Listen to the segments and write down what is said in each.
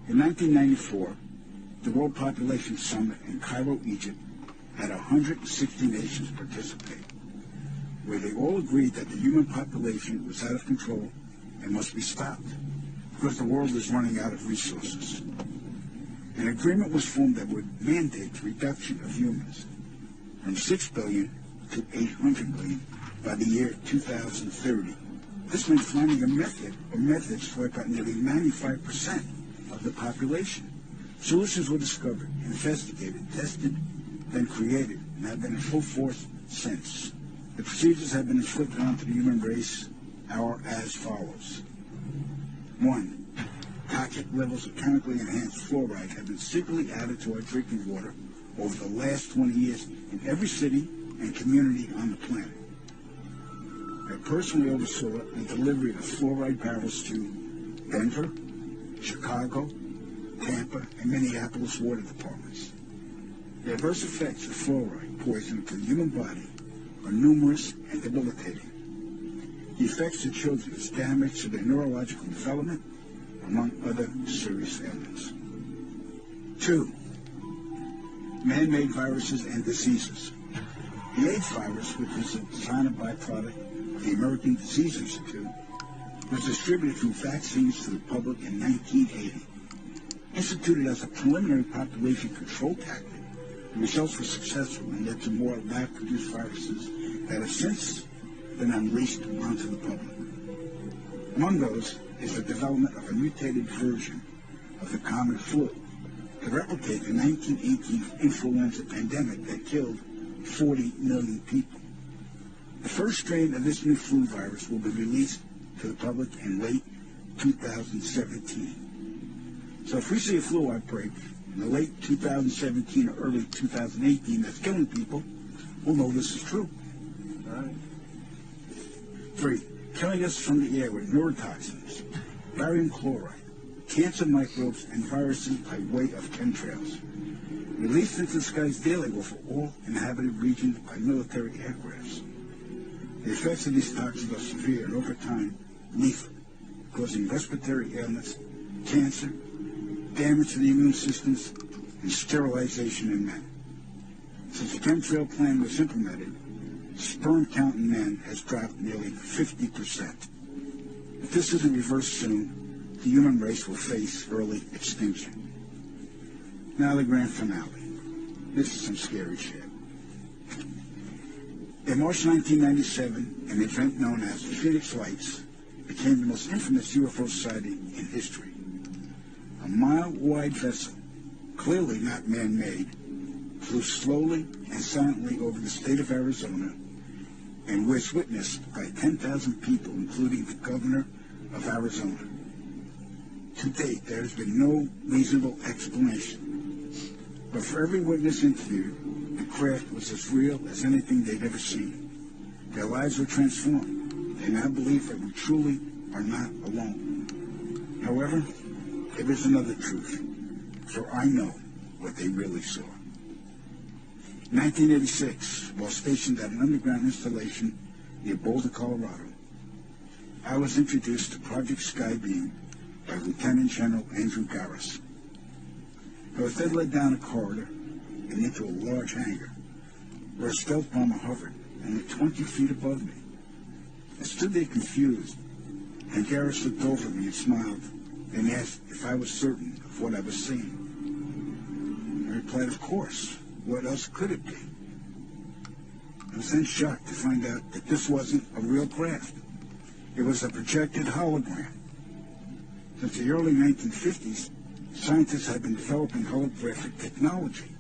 In 1994, the World Population Summit in Cairo, Egypt, had 160 nations participate, where they all agreed that the human population was out of control and must be stopped because the world is running out of resources. An agreement was formed that would mandate the reduction of humans from 6 billion to 800 million by the year 2030. This meant finding a method or methods to wipe out nearly 95% of the population. Solutions were discovered, investigated, tested, then created, and have been in full force since. The procedures have been inflicted onto the human race are as follows. 1. Toxic levels of chemically enhanced fluoride have been secretly added to our drinking water over the last 20 years in every city and community on the planet. I personally oversaw the delivery of fluoride barrels to Denver, Chicago, Tampa, and Minneapolis water departments. The adverse effects of fluoride poison to the human body are numerous and debilitating. The effects to children is damage to their neurological development, among other serious ailments. 2. Man-made viruses and diseases. The AIDS virus, which is a designer byproduct of the American Disease Institute, was distributed through vaccines to the public in 1980. Instituted as a preliminary population control tactic, the results were successful and led to more lab-produced viruses that have since been unleashed onto the public. Among those is the development of a mutated version of the common flu to replicate the 1918 influenza pandemic that killed 40 million people. The first strain of this new flu virus will be released to the public in late 2017. So if we see a flu outbreak in the late 2017 or early 2018 that's killing people, we'll know this is true. All right. 3. Killing us from the air with neurotoxins, barium chloride, cancer microbes, and viruses by way of chemtrails. Released into the skies daily over all inhabited regions by military aircrafts. The effects of these toxins are severe and over time lethal, causing respiratory ailments, cancer, damage to the immune systems, and sterilization in men. Since the chemtrail plan was implemented, sperm count in men has dropped nearly 50%. If this isn't reversed soon, the human race will face early extinction. Now the grand finale. This is some scary shit. In March 1997, an event known as the Phoenix Lights became the most infamous UFO sighting in history. A mile-wide vessel, clearly not man-made, flew slowly and silently over the state of Arizona and was witnessed by 10,000 people, including the governor of Arizona. To date, there has been no reasonable explanation. But for every witness interviewed, the craft was as real as anything they'd ever seen. Their lives were transformed. They now believe that we truly are not alone. However, there is another truth, for I know what they really saw. In 1986, while stationed at an underground installation near Boulder, Colorado, I was introduced to Project Skybeam by Lieutenant General Andrew Garris. I was then led down a corridor and into a large hangar where a stealth bomber hovered only 20 feet above me. I stood there confused, and Garris looked over me and smiled and asked if I was certain of what I was seeing. I replied, of course. What else could it be? I was then shocked to find out that this wasn't a real craft. It was a projected hologram. Since the early 1950s, scientists have been developing holographic technology,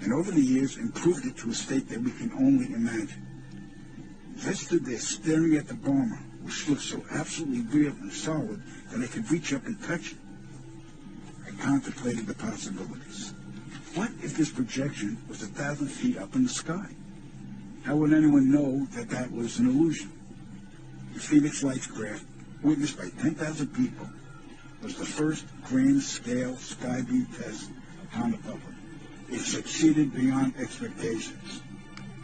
and over the years improved it to a state that we can only imagine. As I stood there staring at the bomber, which looked so absolutely real and solid that I could reach up and touch it, I contemplated the possibilities. What if this projection was 1,000 feet up in the sky? How would anyone know that that was an illusion? The Phoenix Lights craft, witnessed by 10,000 people, was the first grand-scale skybeam test upon the public. It succeeded beyond expectations.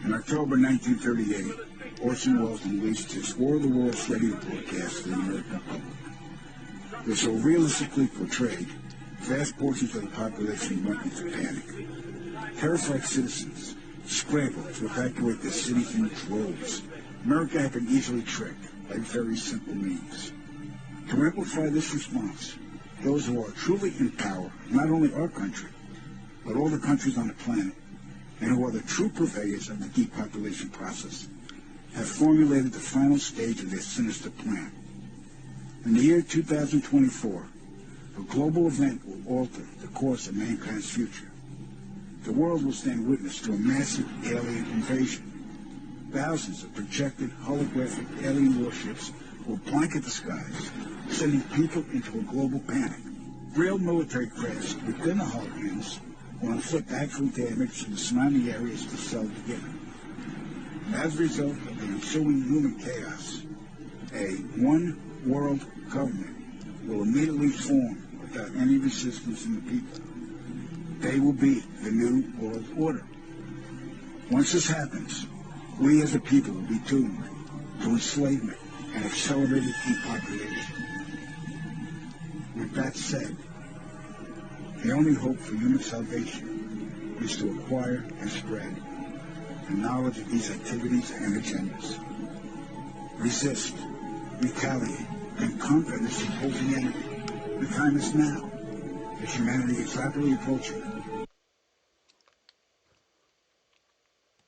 In October 1938, Orson Welles released his War of the Worlds radio broadcast to the American public. They're so realistically portrayed, vast portions of the population went into panic. Terrified citizens scrambled to evacuate their cities in droves. America had been easily tricked by very simple means. To amplify this response, those who are truly in power, not only our country, but all the countries on the planet, and who are the true purveyors of the depopulation process, have formulated the final stage of their sinister plan. In the year 2024, a global event will alter the course of mankind's future. The world will stand witness to a massive alien invasion. Thousands of projected holographic alien warships will blanket the skies, sending people into a global panic. Real military crafts within the holograms will inflict actual damage to the surrounding areas to sell together. And as a result of the ensuing human chaos, a one-world government will immediately form without any resistance from the people. They will be the new world order. Once this happens, we as a people will be doomed to enslavement and accelerated depopulation. With that said, the only hope for human salvation is to acquire and spread the knowledge of these activities and agendas. Resist, retaliate, and conquer this opposing enemy. The time is now, as humanity is rapidly approaching